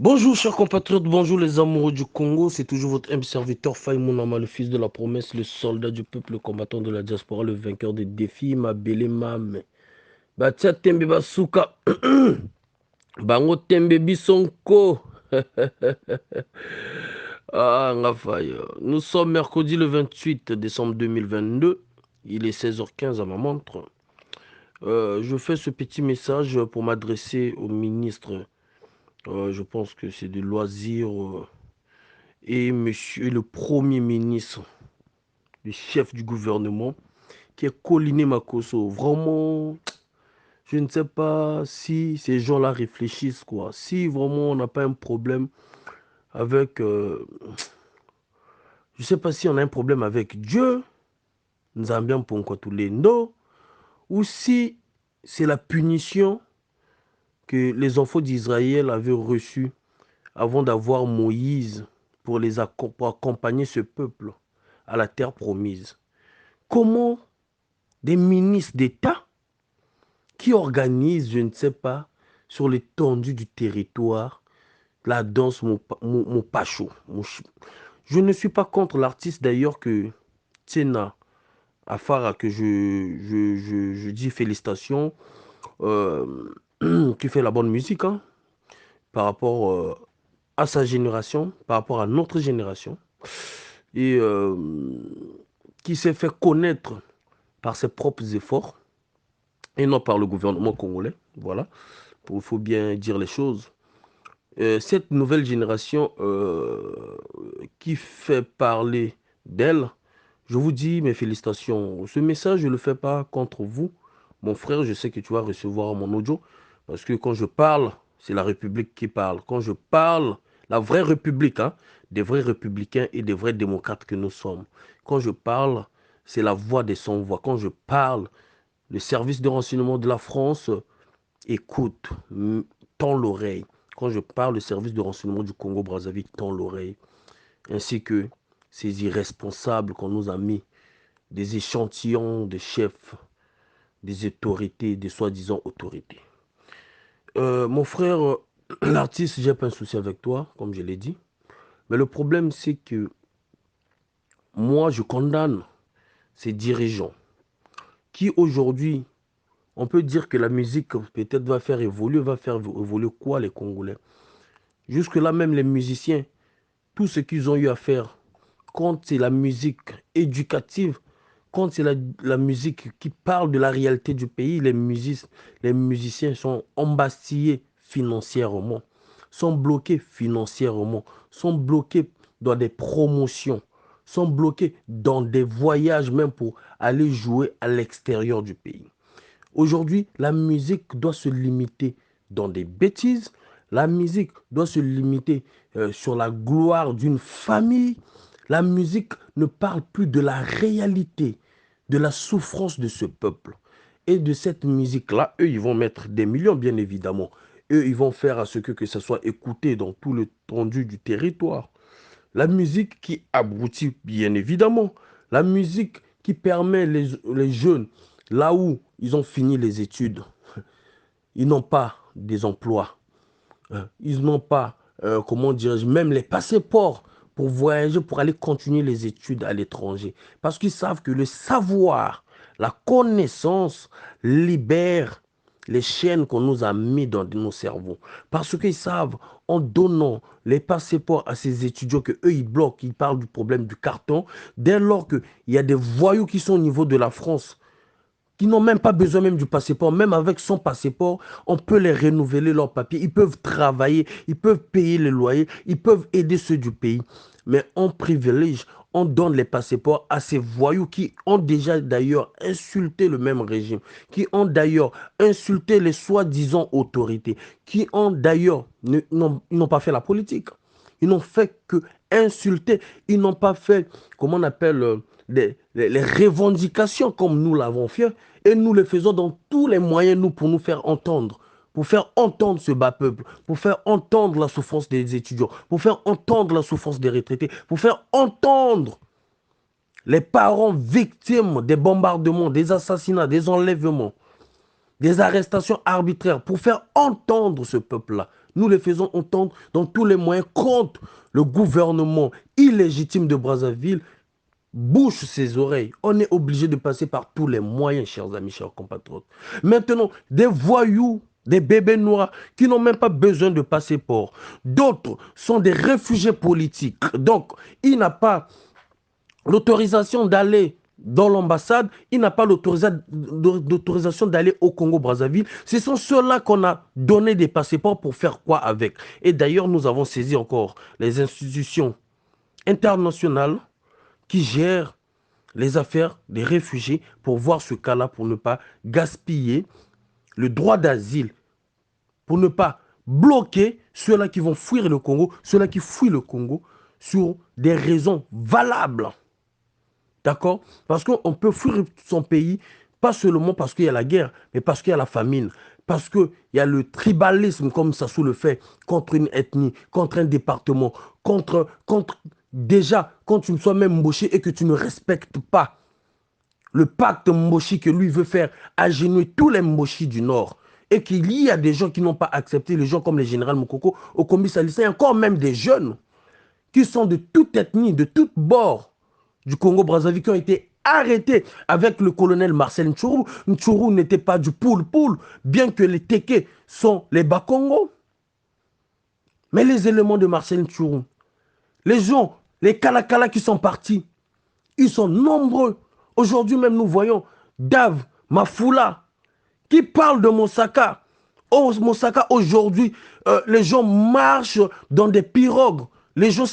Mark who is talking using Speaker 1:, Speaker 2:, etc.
Speaker 1: Bonjour chers compatriotes, bonjour les amoureux du Congo, c'est toujours votre humble serviteur Faye Mounama, le fils de la promesse, le soldat du peuple, le combattant de la diaspora, le vainqueur des défis, ma belle mame. Batia tembe basuka, bango tembe bisonko. Ah, Ngafaye. Nous sommes mercredi le 28 décembre 2022, il est 16h15 à ma montre. Je fais ce petit message pour m'adresser au ministre, je pense que c'est de loisirs. Et monsieur le Premier ministre, le chef du gouvernement, qui est Coliné Makosso. Vraiment, je ne sais pas si ces gens-là réfléchissent, quoi. Si vraiment on n'a pas un problème avec... je ne sais pas si on a un problème avec Dieu, Nzambian Ponkotulendo, ou si c'est la punition que les enfants d'Israël avaient reçue avant d'avoir Moïse pour accompagner ce peuple à la terre promise. Comment des ministres d'État qui organisent, je ne sais pas, sur l'étendue du territoire, la danse mon pacho. Je ne suis pas contre l'artiste d'ailleurs que Tsena Afara, que je dis félicitations, qui fait la bonne musique hein, par rapport à sa génération, par rapport à notre génération, et qui s'est fait connaître par ses propres efforts et non par le gouvernement congolais. Voilà, il faut bien dire les choses. Cette nouvelle génération qui fait parler d'elle, je vous dis mes félicitations. Ce message, je ne le fais pas contre vous. Mon frère, je sais que tu vas recevoir mon audio. Parce que quand je parle, c'est la République qui parle. Quand je parle, la vraie République, hein, des vrais républicains et des vrais démocrates que nous sommes. Quand je parle, c'est la voix des sans-voix. Quand je parle, le service de renseignement de la France écoute, tend l'oreille. Quand je parle, le service de renseignement du Congo-Brazzaville tend l'oreille. Ainsi que ces irresponsables qu'on nous a mis, des échantillons de chefs, des autorités, des soi-disant autorités. Mon frère, l'artiste, j'ai pas un souci avec toi, comme je l'ai dit. Mais le problème, c'est que moi, je condamne ces dirigeants qui, aujourd'hui, on peut dire que la musique, peut-être, va faire évoluer quoi, les Congolais? Jusque-là, même les musiciens, tout ce qu'ils ont eu à faire, quand c'est la musique éducative, quand c'est la musique qui parle de la réalité du pays, les musiciens sont embastillés financièrement, sont bloqués financièrement, sont bloqués dans des promotions, sont bloqués dans des voyages même pour aller jouer à l'extérieur du pays. Aujourd'hui, la musique doit se limiter dans des bêtises. La musique doit se limiter sur la gloire d'une famille. La musique ne parle plus de la réalité, de la souffrance de ce peuple. Et de cette musique-là, eux, ils vont mettre des millions, bien évidemment. Eux, ils vont faire à ce que ça soit écouté dans tout l'étendue du territoire. La musique qui abrutit, bien évidemment. La musique qui permet les jeunes, là où ils ont fini les études, ils n'ont pas des emplois. Ils n'ont pas, comment dirais-je, même les passeports pour voyager, pour aller continuer les études à l'étranger. Parce qu'ils savent que le savoir, la connaissance libère les chaînes qu'on nous a mis dans nos cerveaux. Parce qu'ils savent, en donnant les passeports à ces étudiants que eux ils bloquent, ils parlent du problème du carton, dès lors qu'il y a des voyous qui sont au niveau de la France, qui n'ont même pas besoin même du passeport. Même avec son passeport, on peut les renouveler leurs papiers. Ils peuvent travailler, ils peuvent payer les loyers, ils peuvent aider ceux du pays. Mais on privilège, on donne les passeports à ces voyous qui ont déjà d'ailleurs insulté le même régime, qui ont d'ailleurs insulté les soi-disant autorités, qui ont d'ailleurs, ils n'ont pas fait la politique. Ils n'ont fait que insulter. Ils n'ont pas fait, comment on appelle, les revendications comme nous l'avons fait. Et nous le faisons dans tous les moyens, nous, pour nous faire entendre. Pour faire entendre ce bas peuple, pour faire entendre la souffrance des étudiants, pour faire entendre la souffrance des retraités, pour faire entendre les parents victimes des bombardements, des assassinats, des enlèvements, des arrestations arbitraires, pour faire entendre ce peuple-là. Nous les faisons entendre dans tous les moyens contre le gouvernement illégitime de Brazzaville. Bouche ses oreilles. On est obligé de passer par tous les moyens, chers amis, chers compatriotes. Maintenant, des voyous, des bébés noirs qui n'ont même pas besoin de passeport. D'autres sont des réfugiés politiques. Donc, il n'a pas l'autorisation d'aller dans l'ambassade, il n'a pas l'autorisation d'aller au Congo-Brazzaville. Ce sont ceux-là qu'on a donné des passeports pour faire quoi avec? Et d'ailleurs, nous avons saisi encore les institutions internationales qui gèrent les affaires des réfugiés pour voir ce cas-là, pour ne pas gaspiller le droit d'asile, pour ne pas bloquer ceux-là qui vont fuir le Congo, ceux-là qui fuient le Congo sur des raisons valables. D'accord? Parce qu'on peut fuir son pays, pas seulement parce qu'il y a la guerre, mais parce qu'il y a la famine, parce qu'il y a le tribalisme, comme Sassou le fait, contre une ethnie, contre un département, déjà, quand tu ne sois même Mboshi et que tu ne respectes pas le pacte Mboshi que lui veut faire agenouiller tous les Mboshi du Nord, et qu'il y a des gens qui n'ont pas accepté, les gens comme le général Mokoko, Okombi Salissa, et encore même des jeunes qui sont de toute ethnie, de tout bord du Congo-Brazzaville, qui ont été arrêtés avec le colonel Marcel Ntchourou. Ntchourou n'était pas du poule-poule, bien que les Téké sont les Bakongo. Mais les éléments de Marcel Ntchourou, les gens, les Kalakala qui sont partis, ils sont nombreux. Aujourd'hui même, nous voyons Dave Mafoula qui parle de Mosaka. Oh, Mosaka, aujourd'hui, les gens marchent dans des pirogues. Les gens